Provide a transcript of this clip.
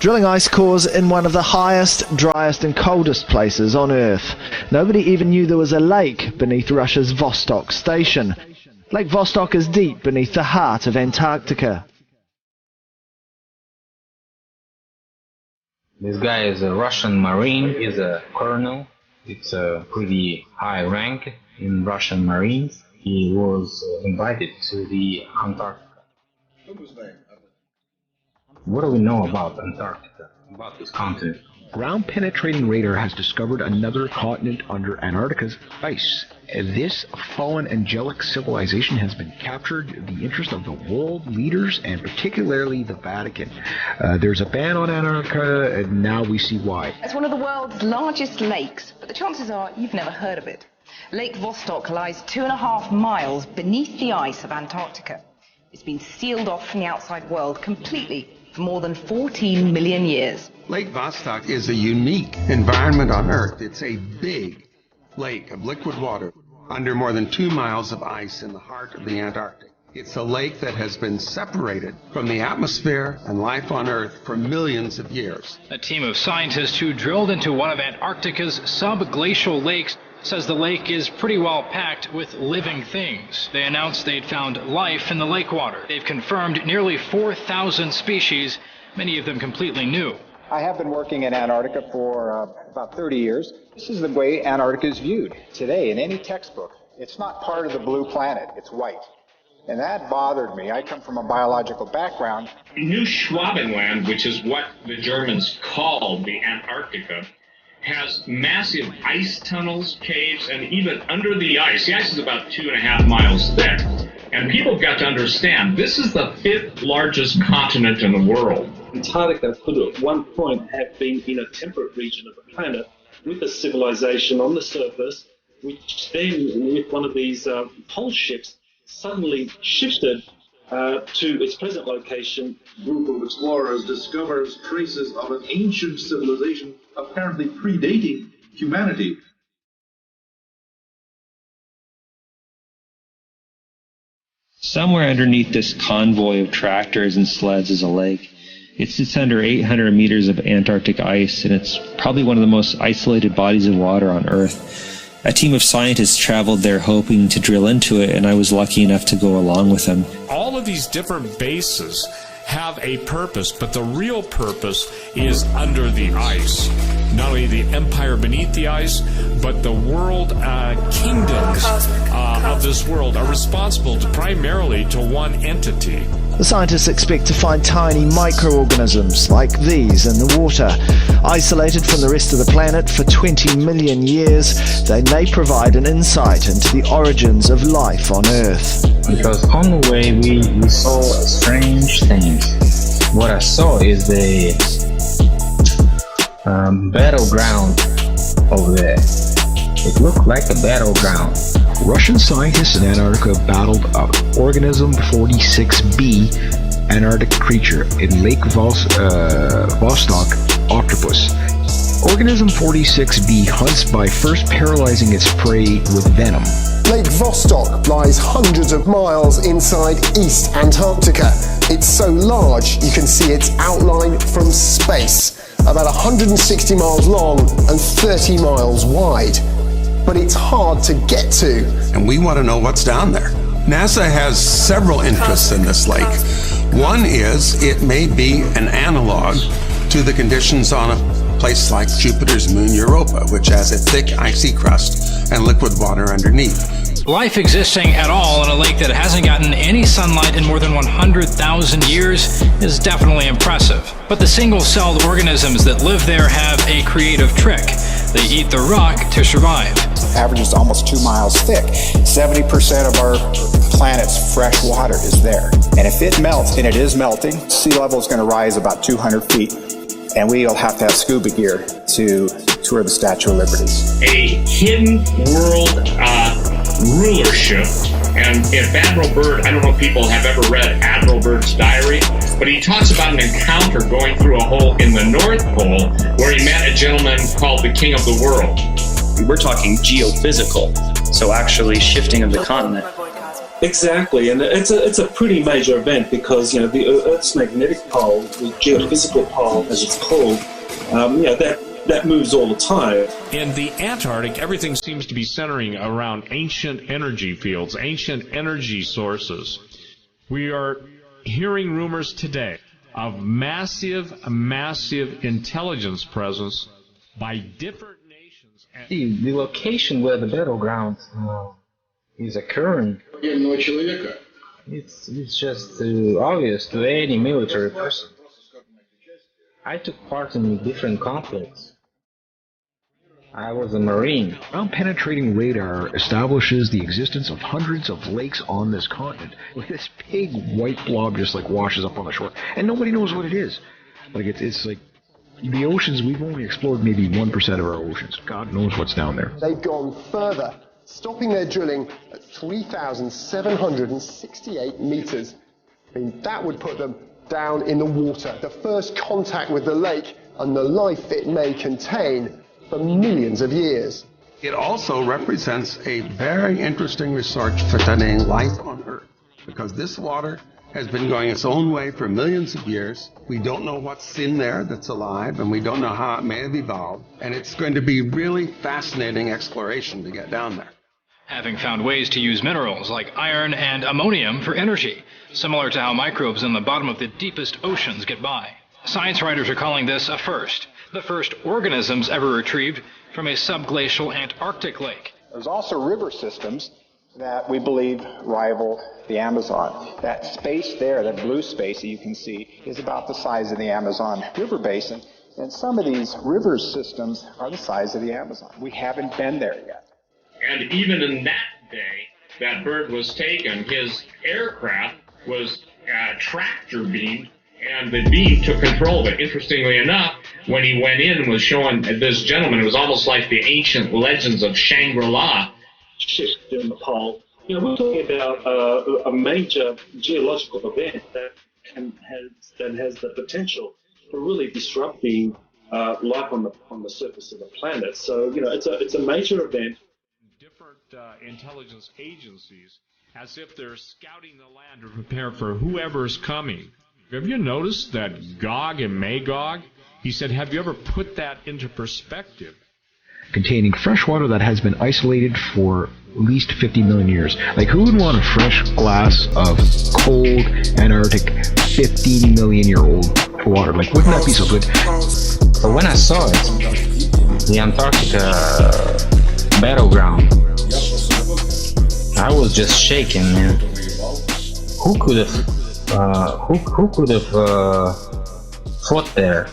Drilling ice cores in one of the highest, driest and coldest places on Earth. Nobody even knew there was a lake beneath Russia's Vostok station. Lake Vostok is deep beneath the heart of Antarctica. This guy is a Russian Marine, he's a colonel. It's a pretty high rank in Russian Marines. He was invited to the Antarctica. What do we know about Antarctica, about this continent? Ground-penetrating radar has discovered another continent under Antarctica's ice. This fallen angelic civilization has been captured the interest of the world leaders and particularly the Vatican. There's a ban on Antarctica, and now we see why. It's one of the world's largest lakes, but the chances are you've never heard of it. Lake Vostok lies 2.5 miles beneath the ice of Antarctica. It's been sealed off from the outside world completely for more than 14 million years. Lake Vostok is a unique environment on Earth. It's a big lake of liquid water under more than 2 miles of ice in the heart of the Antarctic. It's a lake that has been separated from the atmosphere and life on Earth for millions of years. A team of scientists who drilled into one of Antarctica's subglacial lakes says the lake is pretty well packed with living things. They announced they'd found life in the lake water. They've confirmed nearly 4,000 species, many of them completely new. I have been working in Antarctica for about 30 years. This is the way Antarctica is viewed today in any textbook. It's not part of the blue planet, it's white. And that bothered me. I come from a biological background. New Schwabenland, which is what the Germans called the Antarctica, has massive ice tunnels, caves, and even under the ice is about 2.5 miles thick. And people got to understand, this is the 5th largest continent in the world. Antarctica could at one point have been in a temperate region of the planet with a civilization on the surface, which then, with one of these pole shifts, suddenly shifted to its present location. A group of explorers discovers traces of an ancient civilization apparently predating humanity. Somewhere underneath this convoy of tractors and sleds is a lake. It sits under 800 meters of Antarctic ice, and it's probably one of the most isolated bodies of water on Earth. A team of scientists traveled there hoping to drill into it, and I was lucky enough to go along with them. All of these different bases have a purpose, but the real purpose is under the ice. Not only the empire beneath the ice, but the world kingdoms of this world are responsible primarily to one entity. The scientists expect to find tiny microorganisms like these in the water. Isolated from the rest of the planet for 20 million years, they may provide an insight into the origins of life on Earth. Because on the way we saw strange things. What I saw is the battleground over there. It looked like a battleground. Russian scientists in Antarctica battled an organism 46B Antarctic creature in Lake Vostok octopus. Organism 46B hunts by first paralyzing its prey with venom. Lake Vostok lies hundreds of miles inside East Antarctica. It's so large you can see its outline from space, about 160 miles long and 30 miles wide. But it's hard to get to. And we want to know what's down there. NASA has several interests in this lake. One is it may be an analog to the conditions on a place like Jupiter's moon Europa, which has a thick icy crust and liquid water underneath. Life existing at all in a lake that hasn't gotten any sunlight in more than 100,000 years is definitely impressive. But the single-celled organisms that live there have a creative trick. They eat the rock to survive. Averages almost 2 miles thick. 70% of our planet's fresh water is there. And if it melts, and it is melting, sea level is going to rise about 200 feet. And we'll have to have scuba gear to tour the Statue of Liberty. A hidden world rulership. And if Admiral Byrd, I don't know if people have ever read Admiral Byrd's diary, but he talks about an encounter going through a hole in the North Pole where he met a gentleman called the King of the World. We're talking geophysical, so actually shifting of the continent. Exactly, and it's a pretty major event because the Earth's magnetic pole, the geophysical pole as it's called, that moves all the time. In the Antarctic, everything seems to be centering around ancient energy fields, ancient energy sources. We are hearing rumors today of massive intelligence presence by different nations. The location where the battleground is occurring, it's just obvious to any military person. I took part in different conflicts. I was a Marine. Ground-penetrating radar establishes the existence of hundreds of lakes on this continent. This big white blob just washes up on the shore, and nobody knows what it is. It's like the oceans. We've only explored maybe 1% of our oceans. God knows what's down there. They've gone further, stopping their drilling at 3,768 meters. I mean, that would put them down in the water, the first contact with the lake and the life it may contain for millions of years. It also represents a very interesting research for studying life on Earth, because this water has been going its own way for millions of years. We don't know what's in there that's alive, and we don't know how it may have evolved, and it's going to be really fascinating exploration to get down there. Having found ways to use minerals like iron and ammonium for energy, similar to how microbes in the bottom of the deepest oceans get by. Science writers are calling this a first, the first organisms ever retrieved from a subglacial Antarctic lake. There's also river systems that we believe rival the Amazon. That space there, that blue space that you can see, is about the size of the Amazon River basin, and some of these river systems are the size of the Amazon. We haven't been there yet. And even in that day, that bird was taken. His aircraft was tractor beamed, and the beam took control of it. Interestingly enough, when he went in and was showing this gentleman, it was almost like the ancient legends of Shangri-La. Shift in the pole. We're talking about a major geological event that has the potential for really disrupting life on the surface of the planet. So it's a major event. Intelligence agencies, as if they're scouting the land to prepare for whoever's coming. Have you noticed that Gog and Magog? He said, have you ever put that into perspective? Containing fresh water that has been isolated for at least 50 million years. Who would want a fresh glass of cold Antarctic 15 million year old water? Wouldn't that be so good? But when I saw it, the Antarctica battleground, I was just shaking, man. Who could have fought there?